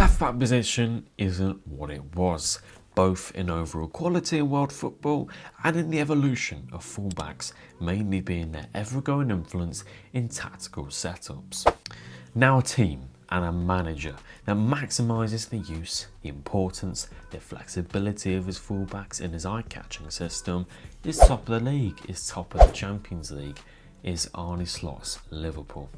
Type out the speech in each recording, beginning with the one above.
left back position isn't what it was, both in overall quality in world football and in the evolution of fullbacks, mainly being their ever-growing influence in tactical setups. Now a team and a manager that maximises the use, the importance, the flexibility of his fullbacks in his eye-catching system is top of the league, is top of the Champions League, is Arne Slot Liverpool.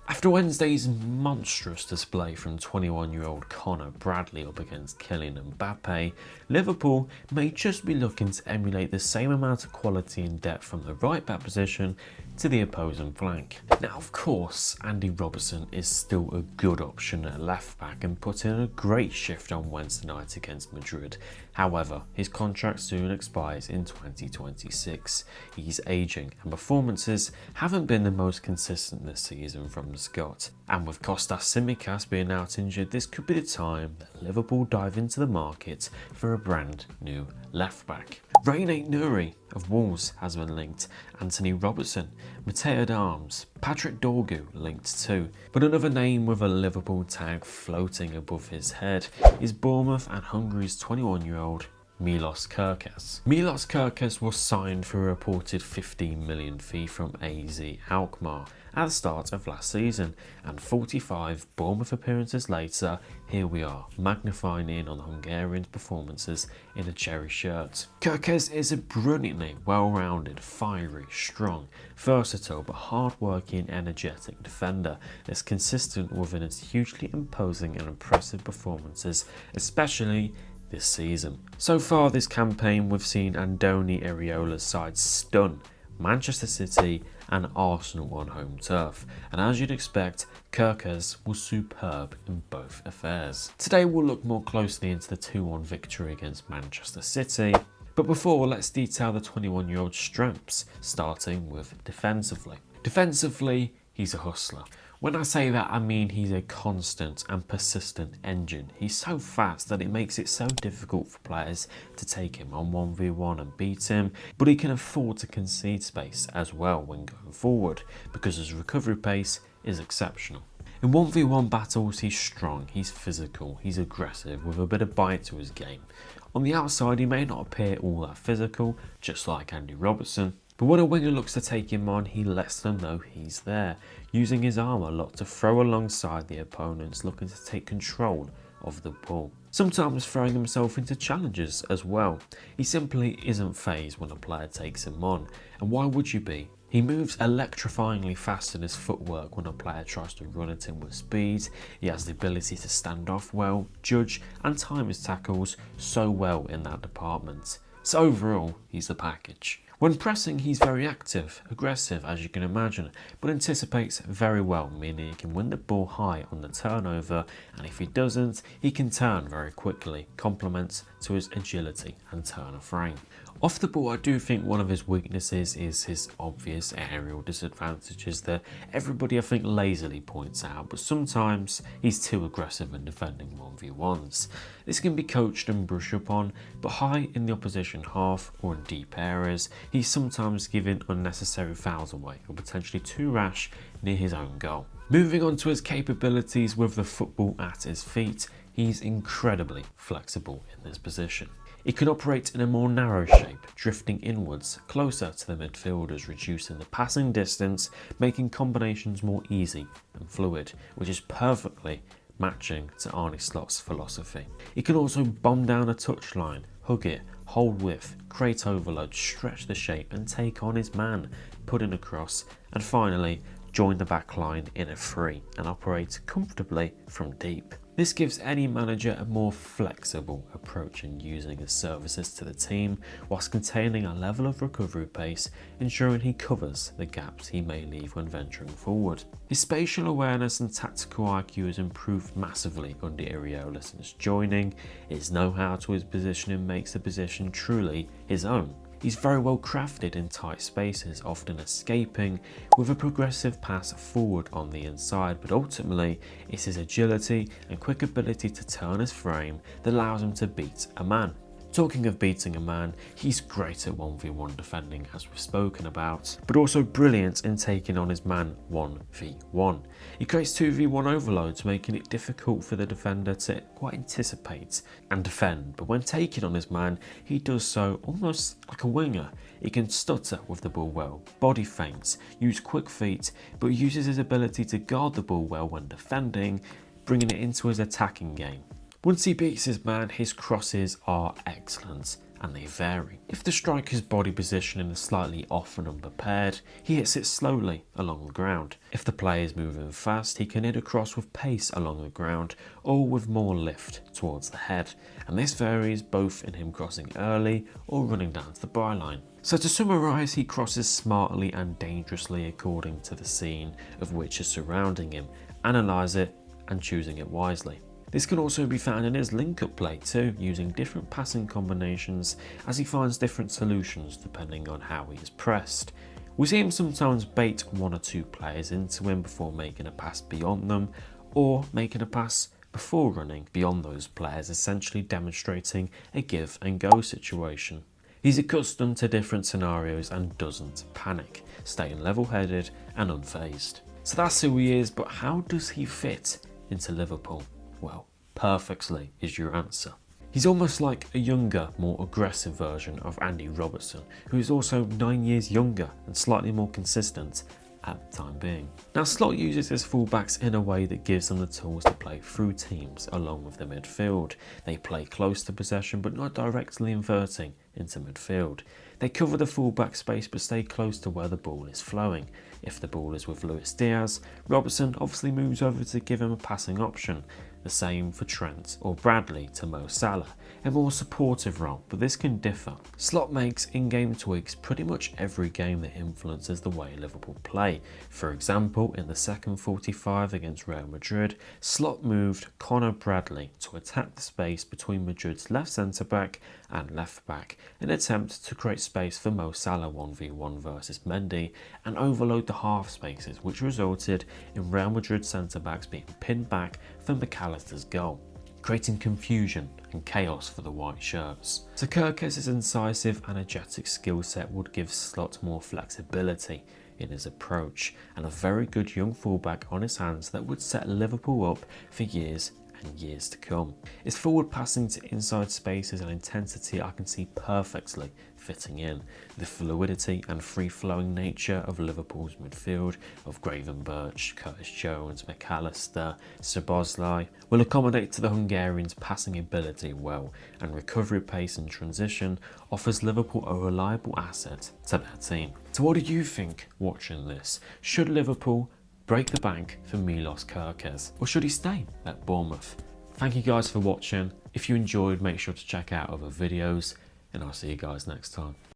After Wednesday's monstrous display from 21-year-old Connor Bradley up against Kylian and Mbappe, Liverpool may just be looking to emulate the same amount of quality and depth from the right back position to the opposing flank. Now of course, Andy Robertson is still a good option at left back and put in a great shift on Wednesday night against Madrid. However, his contract soon expires in 2026. He's ageing and performances haven't been the most consistent this season from the Scot. And with Kostas Tsimikas being out injured, this could be the time that Liverpool dive into the market for a brand new left back. Raine Nuri of Wolves has been linked, Anthony Robertson, Mateo Darms, Patrick Dorgu linked too. But another name with a Liverpool tag floating above his head is Bournemouth and Hungary's 21-year-old Milos Kerkez. Milos Kerkez was signed for a reported 15 million fee from AZ Alkmaar at the start of last season, and 45 Bournemouth appearances later, here we are, magnifying in on the Hungarian's performances in a cherry shirt. Kerkez is a brilliantly well-rounded, fiery, strong, versatile but hard-working, energetic defender that's consistent within its hugely imposing and impressive performances, especially this season. So far this campaign we've seen Andoni Iroala's side stun Manchester City and Arsenal on home turf, and as you'd expect, Kerkez was superb in both affairs. Today we'll look more closely into the 2-1 victory against Manchester City, but before, let's detail the 21-year-old's strengths, starting with defensively. Defensively, he's a hustler. When I say that, I mean he's a constant and persistent engine. He's so fast that it makes it so difficult for players to take him on 1v1 and beat him, but he can afford to concede space as well when going forward, because his recovery pace is exceptional. In 1v1 battles, he's strong, he's physical, he's aggressive with a bit of bite to his game. On the outside, he may not appear all that physical, just like Andy Robertson, but when a winger looks to take him on, he lets them know he's there, using his arm a lot to throw alongside the opponents looking to take control of the ball. Sometimes throwing himself into challenges as well. He simply isn't fazed when a player takes him on, and why would you be? He moves electrifyingly fast in his footwork when a player tries to run at him with speed. He has the ability to stand off well, judge and time his tackles so well in that department. So overall, he's the package. When pressing, he's very active, aggressive as you can imagine, but anticipates very well, meaning he can win the ball high on the turnover, and if he doesn't, he can turn very quickly, complements to his agility and turn of frame. Off the ball, I do think one of his weaknesses is his obvious aerial disadvantages that everybody I think lazily points out, but sometimes he's too aggressive in defending 1v1s. This can be coached and brushed upon, but high in the opposition half or in deep areas, he's sometimes giving unnecessary fouls away or potentially too rash near his own goal. Moving on to his capabilities with the football at his feet, he's incredibly flexible in this position. He can operate in a more narrow shape, drifting inwards, closer to the midfielders, reducing the passing distance, making combinations more easy and fluid, which is perfectly matching to Arne Slot's philosophy. He can also bomb down a touchline, hug it, hold width, create overload, stretch the shape and take on his man, put in a cross, and finally join the back line in a free and operate comfortably from deep. This gives any manager a more flexible approach in using his services to the team, whilst containing a level of recovery pace, ensuring he covers the gaps he may leave when venturing forward. His spatial awareness and tactical IQ has improved massively under Iroala since joining. His know-how to his positioning makes the position truly his own. He's very well crafted in tight spaces, often escaping with a progressive pass forward on the inside, but ultimately it's his agility and quick ability to turn his frame that allows him to beat a man. Talking of beating a man, he's great at 1v1 defending as we've spoken about, but also brilliant in taking on his man 1v1. He creates 2v1 overloads, making it difficult for the defender to quite anticipate and defend, but when taking on his man, he does so almost like a winger. He can stutter with the ball well, body feints, use quick feet, but uses his ability to guard the ball well when defending, bringing it into his attacking game. Once he beats his man, his crosses are excellent and they vary. If the striker's body positioning is slightly off and unprepared, he hits it slowly along the ground. If the player is moving fast, he can hit a cross with pace along the ground or with more lift towards the head, and this varies both in him crossing early or running down to the byline. So to summarise, he crosses smartly and dangerously according to the scene of which is surrounding him, analyse it and choosing it wisely. This can also be found in his link-up play too, using different passing combinations as he finds different solutions depending on how he is pressed. We see him sometimes bait one or two players into him before making a pass beyond them, or making a pass before running beyond those players, essentially demonstrating a give and go situation. He's accustomed to different scenarios and doesn't panic, staying level-headed and unfazed. So that's who he is, but how does he fit into Liverpool? Well, perfectly is your answer. He's almost like a younger, more aggressive version of Andy Robertson, who is also 9 years younger and slightly more consistent at the time being. Now, Slot uses his fullbacks in a way that gives them the tools to play through teams along with the midfield. They play close to possession but not directly inverting into midfield. They cover the fullback space but stay close to where the ball is flowing. If the ball is with Luis Diaz, Robertson obviously moves over to give him a passing option. The same for Trent or Bradley to Mo Salah, a more supportive role, but this can differ. Slot makes in-game tweaks pretty much every game that influences the way Liverpool play. For example, in the second 45 against Real Madrid, Slot moved Conor Bradley to attack the space between Madrid's left centre-back and left-back, in an attempt to create space for Mo Salah 1v1 versus Mendy and overload the half spaces, which resulted in Real Madrid centre-backs being pinned back for McAllister's goal, creating confusion and chaos for the white shirts. So Kerkez's incisive and energetic skill set would give Slot more flexibility in his approach and a very good young fullback on his hands that would set Liverpool up for years and years to come. His forward passing to inside spaces and intensity I can see perfectly fitting in. The fluidity and free-flowing nature of Liverpool's midfield of Gravenberch, Curtis Jones, McAllister, Szoboszlai will accommodate to the Hungarians' passing ability well, and recovery pace and transition offers Liverpool a reliable asset to their team. So what do you think watching this? Should Liverpool break the bank for Milos Kerkez, or should he stay at Bournemouth? Thank you guys for watching. If you enjoyed, make sure to check out other videos, and I'll see you guys next time.